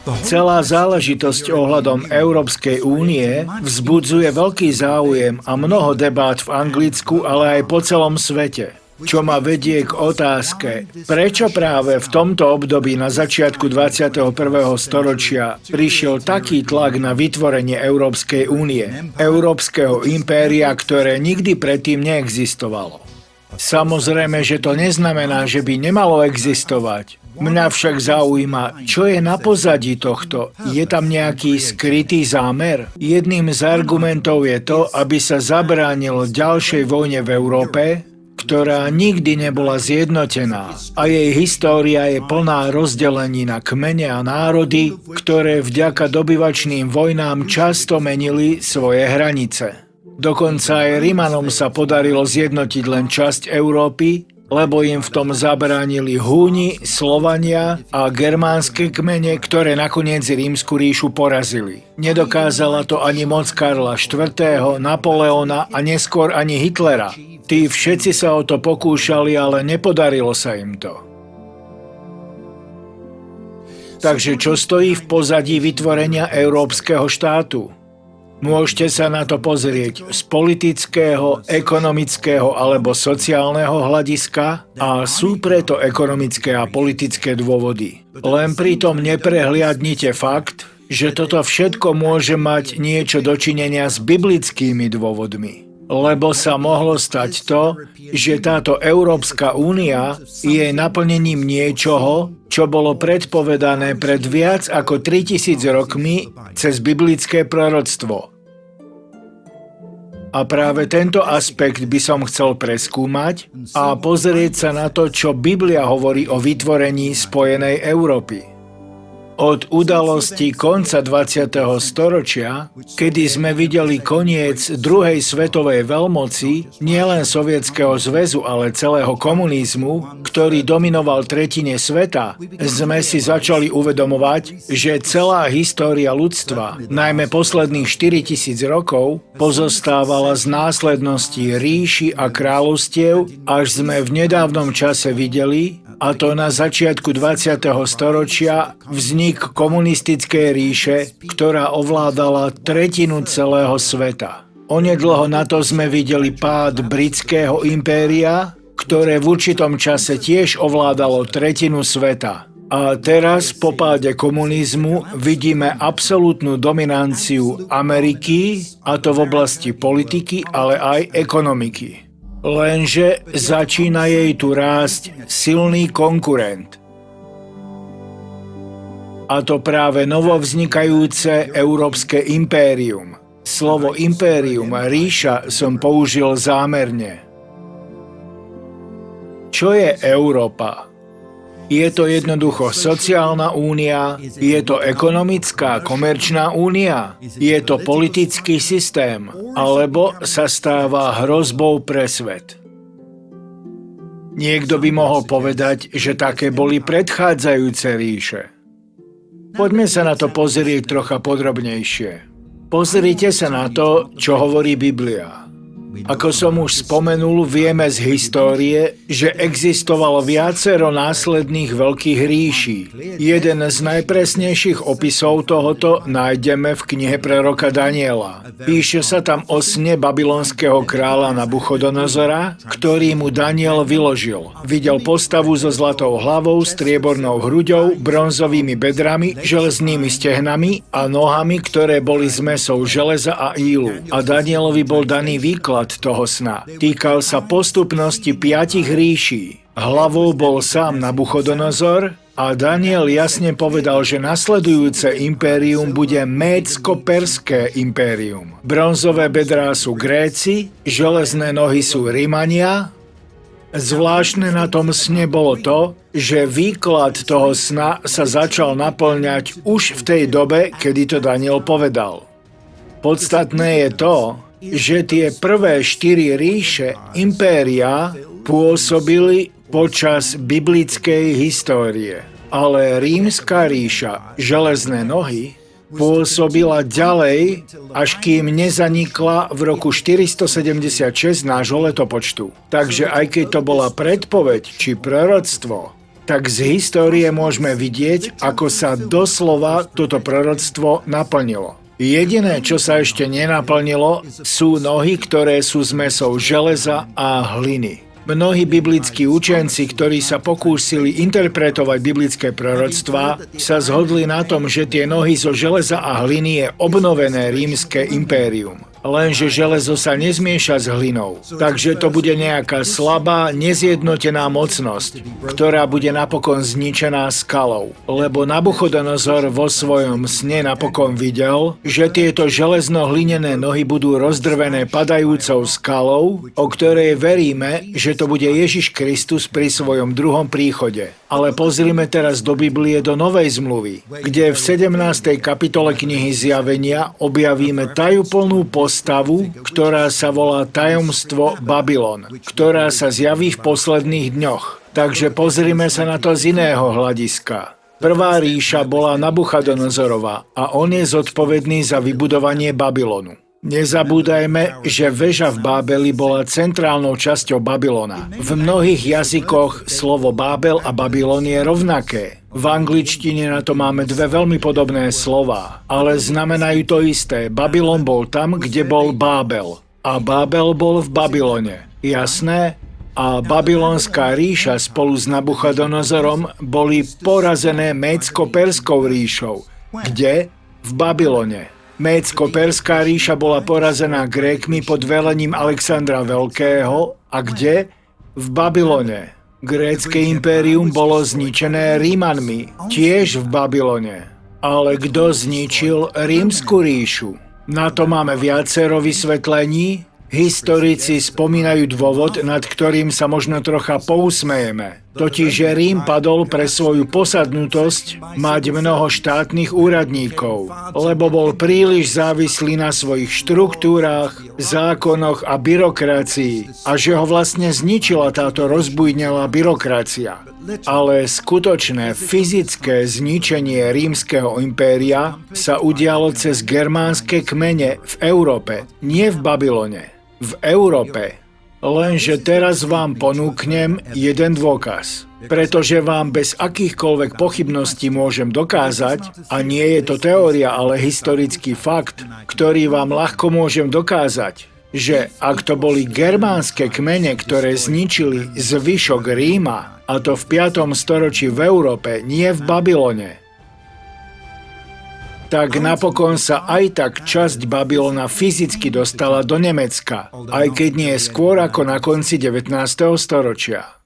Celá záležitosť ohľadom Európskej únie vzbudzuje veľký záujem a mnoho debát v Anglicku, ale aj po celom svete. Čo ma vedie k otázke, prečo práve v tomto období na začiatku 21. storočia prišiel taký tlak na vytvorenie Európskej únie, Európskeho impéria, ktoré nikdy predtým neexistovalo. Samozrejme, že to neznamená, že by nemalo existovať. Mňa však zaujíma, čo je na pozadí tohto. Je tam nejaký skrytý zámer? Jedným z argumentov je to, aby sa zabránilo ďalšej vojne v Európe, ktorá nikdy nebola zjednotená a jej história je plná rozdelení na kmene a národy, ktoré vďaka dobyvačným vojnám často menili svoje hranice. Dokonca aj Rimanom sa podarilo zjednotiť len časť Európy, lebo im v tom zabránili Húni, Slovania a germánske kmene, ktoré nakoniec Rímsku ríšu porazili. Nedokázala to ani moc Karla IV., Napoleona a neskôr ani Hitlera. Tí všetci sa o to pokúšali, ale nepodarilo sa im to. Takže čo stojí v pozadí vytvorenia Európskeho štátu? Môžete sa na to pozrieť z politického, ekonomického alebo sociálneho hľadiska a sú preto ekonomické a politické dôvody. Len pritom neprehliadnite fakt, že toto všetko môže mať niečo dočinenia s biblickými dôvodmi. Lebo sa mohlo stať to, že táto Európska únia je naplnením niečoho, čo bolo predpovedané pred viac ako 3000 rokmi cez biblické proroctvo. A práve tento aspekt by som chcel preskúmať a pozrieť sa na to, čo Biblia hovorí o vytvorení spojenej Európy. Od udalosti konca 20. storočia, kedy sme videli koniec druhej svetovej veľmoci, nielen Sovietskeho zväzu, ale celého komunizmu, ktorý dominoval tretine sveta, sme si začali uvedomovať, že celá história ľudstva, najmä posledných 4000 rokov, pozostávala z následností ríši a kráľovstiev, až sme v nedávnom čase videli, a to na začiatku 20. storočia, vznik komunistickej ríše, ktorá ovládala tretinu celého sveta. Onedlho na to sme videli pád britského impéria, ktoré v určitom čase tiež ovládalo tretinu sveta. A teraz, po páde komunizmu, vidíme absolútnu dominanciu Ameriky, a to v oblasti politiky, ale aj ekonomiky. Lenže začína jej tu rásť silný konkurent. A to práve novovznikajúce Európske impérium. Slovo impérium, ríša, som použil zámerne. Čo je Európa? Je to jednoducho sociálna únia, je to ekonomická, komerčná únia, je to politický systém, alebo sa stáva hrozbou pre svet. Niekto by mohol povedať, že také boli predchádzajúce ríše. Poďme sa na to pozrieť trocha podrobnejšie. Pozrite sa na to, čo hovorí Biblia. Ako som už spomenul, vieme z histórie, že existovalo viacero následných veľkých ríší. Jeden z najpresnejších opisov tohoto nájdeme v knihe proroka Daniela. Píše sa tam o sne babylonského kráľa Nabuchodonozora, ktorý mu Daniel vyložil. Videl postavu so zlatou hlavou, striebornou hruďou, bronzovými bedrami, železnými stehnami a nohami, ktoré boli zmesou železa a ílu. A Danielovi bol daný výklad toho sna. Týkal sa postupnosti 5 ríší. Hlavou bol sám Nabuchodonozor a Daniel jasne povedal, že nasledujúce impérium bude Médsko-perské impérium. Bronzové bedrá sú Gréci, železné nohy sú Rimania. Zvláštne na tom sne bolo to, že výklad toho sna sa začal naplňať už v tej dobe, kedy to Daniel povedal. Podstatné je to, že tie prvé 4 ríše, impéria, pôsobili počas biblickej histórie. Ale rímska ríša, železné nohy, pôsobila ďalej, až kým nezanikla v roku 476 nášho letopočtu. Takže aj keď to bola predpoveď či proroctvo, tak z histórie môžeme vidieť, ako sa doslova toto proroctvo naplnilo. Jediné, čo sa ešte nenaplnilo, sú nohy, ktoré sú zmesou železa a hliny. Mnohí biblickí učenci, ktorí sa pokúsili interpretovať biblické proroctvá, sa zhodli na tom, že tie nohy zo železa a hliny je obnovené rímske impérium. Lenže železo sa nezmieša s hlinou, takže to bude nejaká slabá, nezjednotená mocnosť, ktorá bude napokon zničená skalou. Lebo Nabuchodonozor vo svojom sne napokon videl, že tieto železno-hlinené nohy budú rozdrvené padajúcou skalou, o ktorej veríme, že to bude Ježiš Kristus pri svojom druhom príchode. Ale pozrime teraz do Biblie, do Novej zmluvy, kde v 17. kapitole knihy Zjavenia objavíme tajúplnú postavu, ktorá sa volá tajomstvo Babylon, ktorá sa zjaví v posledných dňoch. Takže pozrime sa na to z iného hľadiska. Prvá ríša bola Nabuchodonozorova a on je zodpovedný za vybudovanie Babylonu. Nezabúdajme, že väža v Bábeli bola centrálnou časťou Babylona. V mnohých jazykoch slovo Bábel a Babylon je rovnaké. V angličtine na to máme dve veľmi podobné slová, ale znamenajú to isté. Babylon bol tam, kde bol Bábel. A Bábel bol v Babylone. Jasné? A babylonská ríša spolu s Nabuchodonozorom boli porazené Médsko-Perskou ríšou. Kde? V Babylone. Médsko-Perská ríša bola porazená Grékmi pod velením Alexandra Veľkého. A kde? V Babylone. Grécke impérium bolo zničené Rímanmi, tiež v Babylone. Ale kto zničil Rímsku ríšu? Na to máme viacero vysvetlení. Historici spomínajú dôvod, nad ktorým sa možno trocha pousmejeme. Totiž, že Rím padol pre svoju posadnutosť mať mnoho štátnych úradníkov, lebo bol príliš závislý na svojich štruktúrách, zákonoch a byrokracii a že ho vlastne zničila táto rozbujnelá byrokracia. Ale skutočné fyzické zničenie rímskeho impéria sa udialo cez germánske kmene v Európe, nie v Babylone. V Európe. Lenže teraz vám ponúknem jeden dôkaz. Pretože vám bez akýchkoľvek pochybností môžem dokázať, a nie je to teória, ale historický fakt, ktorý vám ľahko môžem dokázať, že ak to boli germánske kmene, ktoré zničili zvyšok Ríma, a to v 5. storočí v Európe, nie v Babylone, tak napokon sa aj tak časť Babylona fyzicky dostala do Nemecka, aj keď nie skôr ako na konci 19. storočia.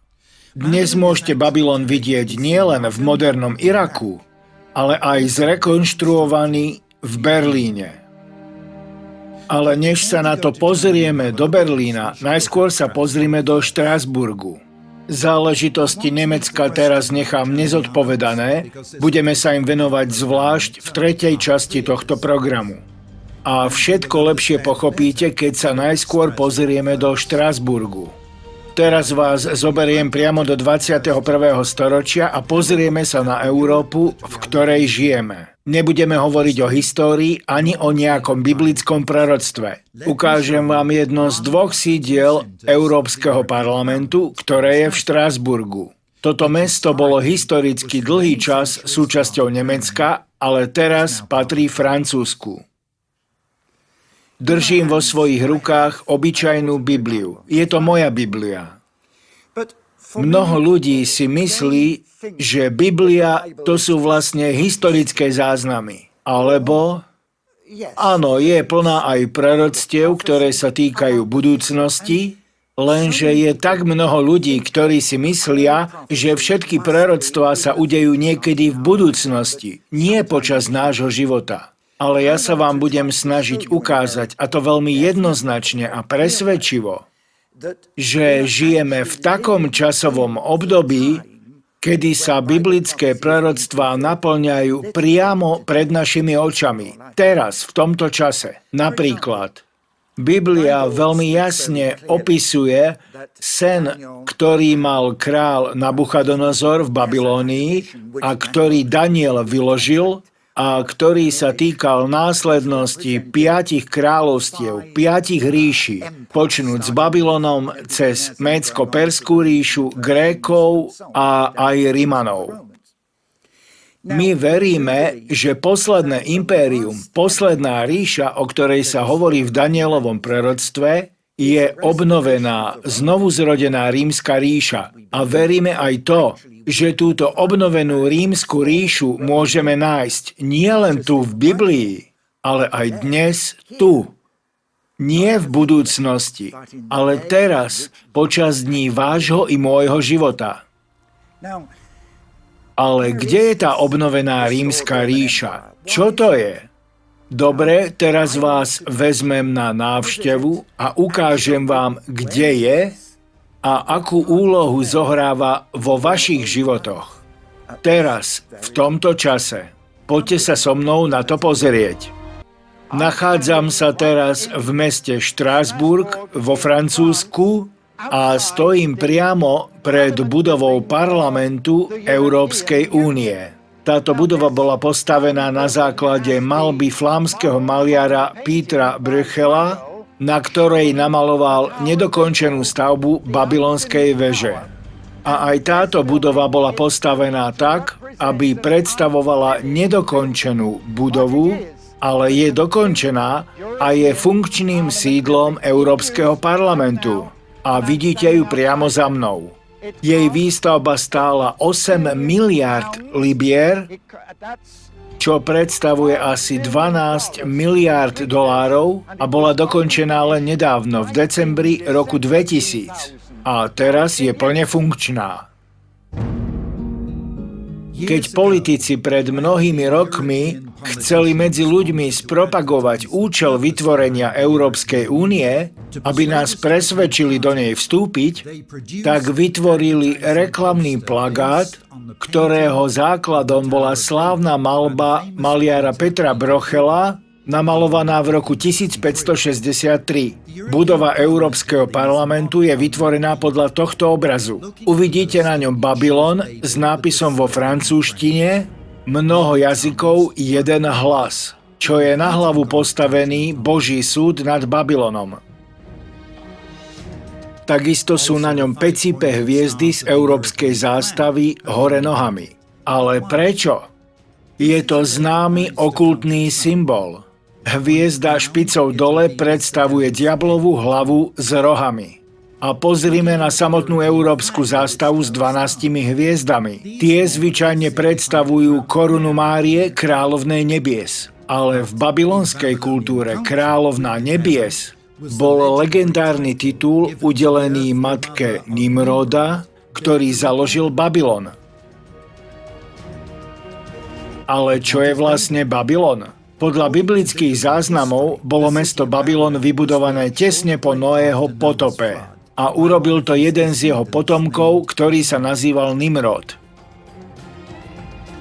Dnes môžete Babylon vidieť nielen v modernom Iraku, ale aj zrekonštruovaný v Berlíne. Ale než sa na to pozrieme do Berlína, najskôr sa pozrime do Štrasburgu. Záležitosti Nemecka teraz nechám nezodpovedané, budeme sa im venovať zvlášť v 3. časti tohto programu. A všetko lepšie pochopíte, keď sa najskôr pozrieme do Štrasburgu. Teraz vás zoberiem priamo do 21. storočia a pozrieme sa na Európu, v ktorej žijeme. Nebudeme hovoriť o histórii ani o nejakom biblickom proroctve. Ukážem vám jedno z 2 sídiel Európskeho parlamentu, ktoré je v Štrasburgu. Toto mesto bolo historicky dlhý čas súčasťou Nemecka, ale teraz patrí Francúzsku. Držím vo svojich rukách obyčajnú Bibliu. Je to moja Biblia. Mnoho ľudí si myslí, že Biblia to sú vlastne historické záznamy. Alebo, áno, je plná aj proroctiev, ktoré sa týkajú budúcnosti, lenže je tak mnoho ľudí, ktorí si myslia, že všetky proroctvá sa udejú niekedy v budúcnosti, nie počas nášho života. Ale ja sa vám budem snažiť ukázať, a to veľmi jednoznačne a presvedčivo, že žijeme v takom časovom období, kedy sa biblické proroctvá naplňajú priamo pred našimi očami. Teraz, v tomto čase. Napríklad, Biblia veľmi jasne opisuje sen, ktorý mal král Nabuchodonozor v Babylónii a ktorý Daniel vyložil, a ktorý sa týkal následnosti 5 kráľovstiev, 5 ríší, počnúť s Babylonom cez Médsko-Perskú ríšu, Grékov a aj Rimanov. My veríme, že posledné impérium, posledná ríša, o ktorej sa hovorí v Danielovom proroctve, je obnovená, znovuzrodená rímska ríša. A veríme aj to, že túto obnovenú rímsku ríšu môžeme nájsť nielen tu v Biblii, ale aj dnes tu. Nie v budúcnosti, ale teraz, počas dní vášho i môjho života. Ale kde je tá obnovená rímska ríša? Čo to je? Dobre, teraz vás vezmem na návštevu a ukážem vám, kde je a akú úlohu zohráva vo vašich životoch. Teraz, v tomto čase. Poďte sa so mnou na to pozrieť. Nachádzam sa teraz v meste Štrásburg vo Francúzsku a stojím priamo pred budovou parlamentu Európskej únie. Táto budova bola postavená na základe malby flámskeho maliara Petra Bruegela, na ktorej namaloval nedokončenú stavbu babylonskej veže. A aj táto budova bola postavená tak, aby predstavovala nedokončenú budovu, ale je dokončená a je funkčným sídlom Európskeho parlamentu. A vidíte ju priamo za mnou. Jej výstavba stála 8 miliárd libier, čo predstavuje asi 12 miliárd dolárov a bola dokončená len nedávno, v decembri roku 2000. A teraz je plne funkčná. Keď politici pred mnohými rokmi chceli medzi ľuďmi spropagovať účel vytvorenia Európskej únie, aby nás presvedčili do nej vstúpiť, tak vytvorili reklamný plagát, ktorého základom bola slávna malba maliara Petra Bruegela, namalovaná v roku 1563. Budova Európskeho parlamentu je vytvorená podľa tohto obrazu. Uvidíte na ňom Babylon s nápisom vo francúzštine mnoho jazykov, jeden hlas, čo je na hlavu postavený Boží súd nad Babylonom. Takisto sú na ňom päcipe hviezdy z európskej zástavy hore nohami. Ale prečo? Je to známy okultný symbol. Hviezda špicou dole predstavuje diablovú hlavu s rohami. A pozrime na samotnú európsku zástavu s 12 hviezdami. Tie zvyčajne predstavujú korunu Márie, kráľovnej nebies. Ale v babylonskej kultúre kráľovná nebies bol legendárny titul udelený matke Nimroda, ktorý založil Babylon. Ale čo je vlastne Babylon? Podľa biblických záznamov bolo mesto Babylon vybudované tesne po Noého potope a urobil to jeden z jeho potomkov, ktorý sa nazýval Nimrod.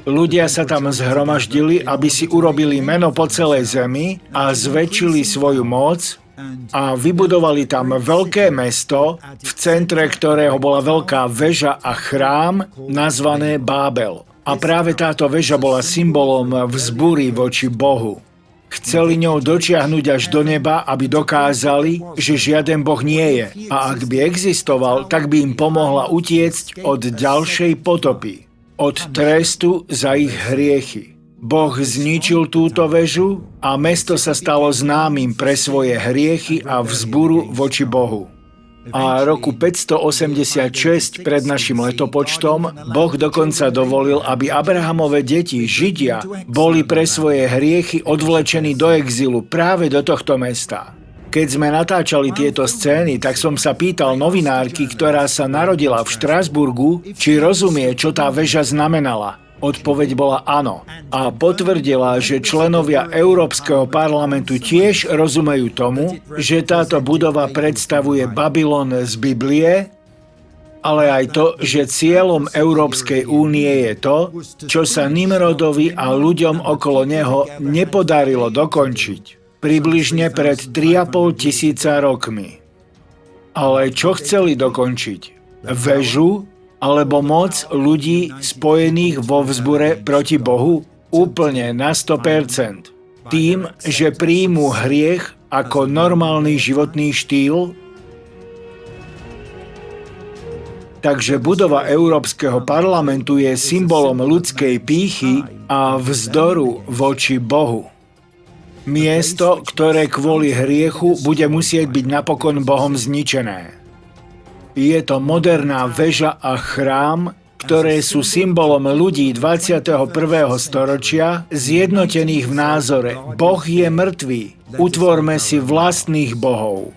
Ľudia sa tam zhromaždili, aby si urobili meno po celej zemi a zväčšili svoju moc a vybudovali tam veľké mesto, v centre ktorého bola veľká väža a chrám nazvané Bábel. A práve táto väža bola symbolom vzbúry voči Bohu. Chceli ňou dočiahnuť až do neba, aby dokázali, že žiaden Boh nie je. A ak by existoval, tak by im pomohla utiecť od ďalšej potopy, od trestu za ich hriechy. Boh zničil túto väžu a mesto sa stalo známym pre svoje hriechy a vzburu voči Bohu. A roku 586 pred našim letopočtom Boh dokonca dovolil, aby Abrahamove deti, Židia, boli pre svoje hriechy odvlečení do exilu práve do tohto mesta. Keď sme natáčali tieto scény, tak som sa pýtal novinárky, ktorá sa narodila v Štrasburgu, či rozumie, čo tá väža znamenala. Odpoveď bola áno. A potvrdila, že členovia Európskeho parlamentu tiež rozumejú tomu, že táto budova predstavuje Babylon z Biblie, ale aj to, že cieľom Európskej únie je to, čo sa Nimrodovi a ľuďom okolo neho nepodarilo dokončiť. Približne pred 3,5 tisíca rokmi. Ale čo chceli dokončiť? Väžu? Alebo moc ľudí spojených vo vzbure proti Bohu? úplne na 100%. Tým, že príjmu hriech ako normálny životný štýl. Takže budova Európskeho parlamentu je symbolom ľudskej pýchy a vzdoru voči Bohu. Miesto, ktoré kvôli hriechu bude musieť byť napokon Bohom zničené. Je to moderná väža a chrám, ktoré sú symbolom ľudí 21. storočia, zjednotených v názore Boh je mŕtvý, utvorme si vlastných bohov.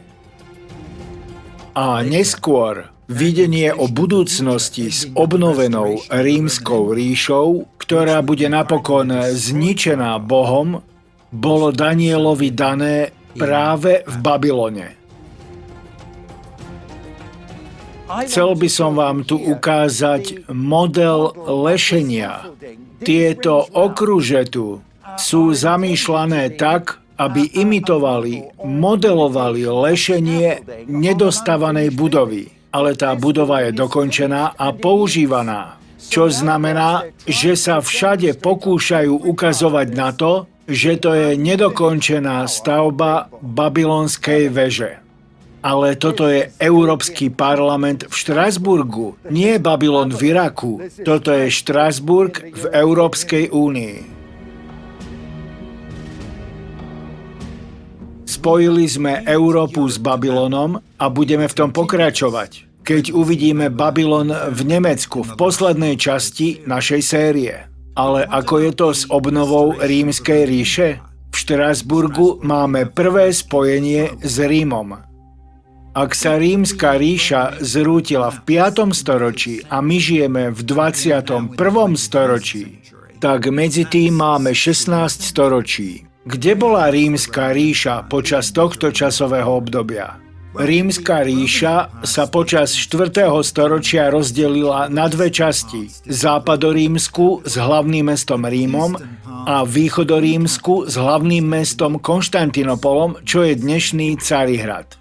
A neskôr videnie o budúcnosti s obnovenou rímskou ríšou, ktorá bude napokon zničená Bohom, bolo Danielovi dané práve v Babylone. Chcel by som vám tu ukázať model lešenia. Tieto okruže tu sú zamýšľané tak, aby imitovali, modelovali lešenie nedostávanej budovy. Ale tá budova je dokončená a používaná. Čo znamená, že sa všade pokúšajú ukazovať na to, že to je nedokončená stavba babylonskej veže. Ale toto je Európsky parlament v Štrasburgu, nie Babylon v Iraku. Toto je Štrasburg v Európskej únii. Spojili sme Európu s Babylonom a budeme v tom pokračovať, keď uvidíme Babylon v Nemecku v poslednej časti našej série. Ale ako je to s obnovou Rímskej ríše? V Štrasburgu máme prvé spojenie s Rímom. Ak sa Rímska ríša zrútila v 5. storočí a my žijeme v 21. storočí, tak medzi tým máme 16 storočí. Kde bola Rímska ríša počas tohto časového obdobia? Rímska ríša sa počas 4. storočia rozdelila na dve časti. Západorímsku s hlavným mestom Rímom a východorímsku s hlavným mestom Konštantinopolom, čo je dnešný Carihrad.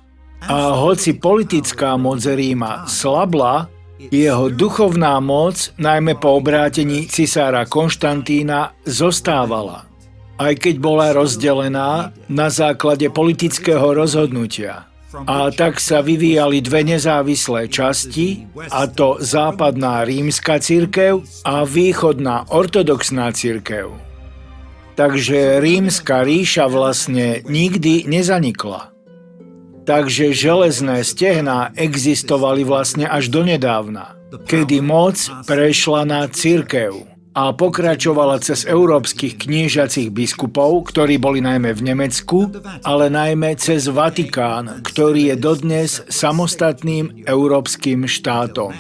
A hoci politická moc Ríma slabla, jeho duchovná moc, najmä po obrátení cisára Konštantína, zostávala. Aj keď bola rozdelená na základe politického rozhodnutia. A tak sa vyvíjali dve nezávislé časti, a to západná rímska cirkev a východná ortodoxná cirkev. Takže Rímska ríša vlastne nikdy nezanikla. Takže železné stehná existovali vlastne až donedávna, kedy moc prešla na cirkev a pokračovala cez európskych kniežacích biskupov, ktorí boli najmä v Nemecku, ale najmä cez Vatikán, ktorý je dodnes samostatným európskym štátom.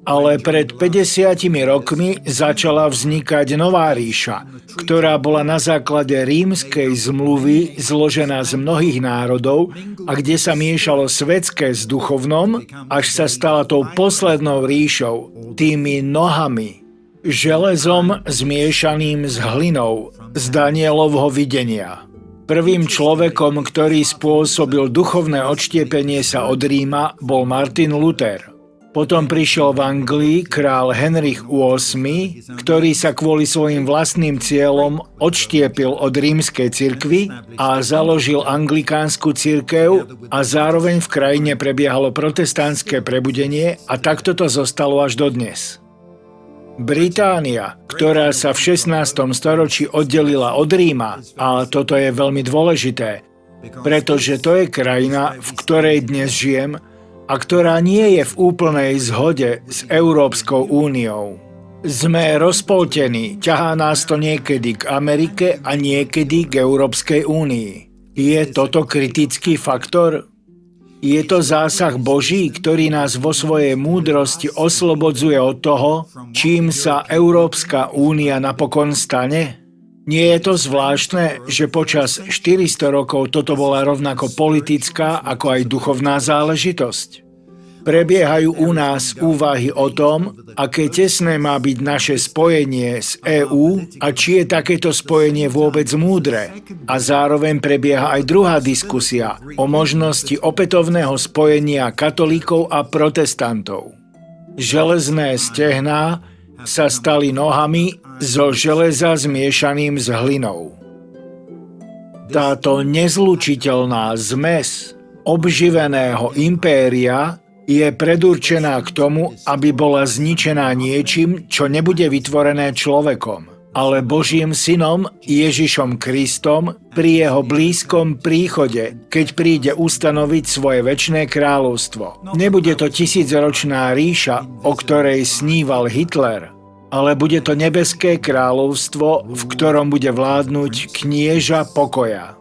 Ale pred 50 rokmi začala vznikať nová ríša, ktorá bola na základe rímskej zmluvy zložená z mnohých národov a kde sa miešalo svetské s duchovnom, až sa stala tou poslednou ríšou, tými nohami, železom zmiešaným s hlinou, z Danielovho videnia. Prvým človekom, ktorý spôsobil duchovné odštiepenie sa od Ríma, bol Martin Luther. Potom prišiel v Anglii král Henrich VIII, ktorý sa kvôli svojim vlastným cieľom odštiepil od rímskej cirkvi a založil anglikánsku cirkev a zároveň v krajine prebiehalo protestantské prebudenie a takto to zostalo až dodnes. Británia, ktorá sa v 16. storočí oddelila od Ríma, a toto je veľmi dôležité, pretože to je krajina, v ktorej dnes žijem, a ktorá nie je v úplnej zhode s Európskou úniou. Sme rozpoltení, ťahá nás to niekedy k Amerike a niekedy k Európskej únii. Je toto kritický faktor? Je to zásah Boží, ktorý nás vo svojej múdrosti oslobodzuje od toho, čím sa Európska únia napokon stane? Nie je to zvláštne, že počas 400 rokov toto bola rovnako politická, ako aj duchovná záležitosť? Prebiehajú u nás úvahy o tom, aké tesné má byť naše spojenie s EÚ a či je takéto spojenie vôbec múdre. A zároveň prebieha aj druhá diskusia o možnosti opätovného spojenia katolíkov a protestantov. Železné stehná sa stali nohami zo železa zmiešaným s hlinou. Táto nezlučiteľná zmes obživeného impéria je predurčená k tomu, aby bola zničená niečím, čo nebude vytvorené človekom, ale Božím synom Ježišom Kristom pri jeho blízkom príchode, keď príde ustanoviť svoje večné kráľovstvo. Nebude to tisícročná ríša, o ktorej sníval Hitler, ale bude to nebeské kráľovstvo, v ktorom bude vládnuť knieža pokoja.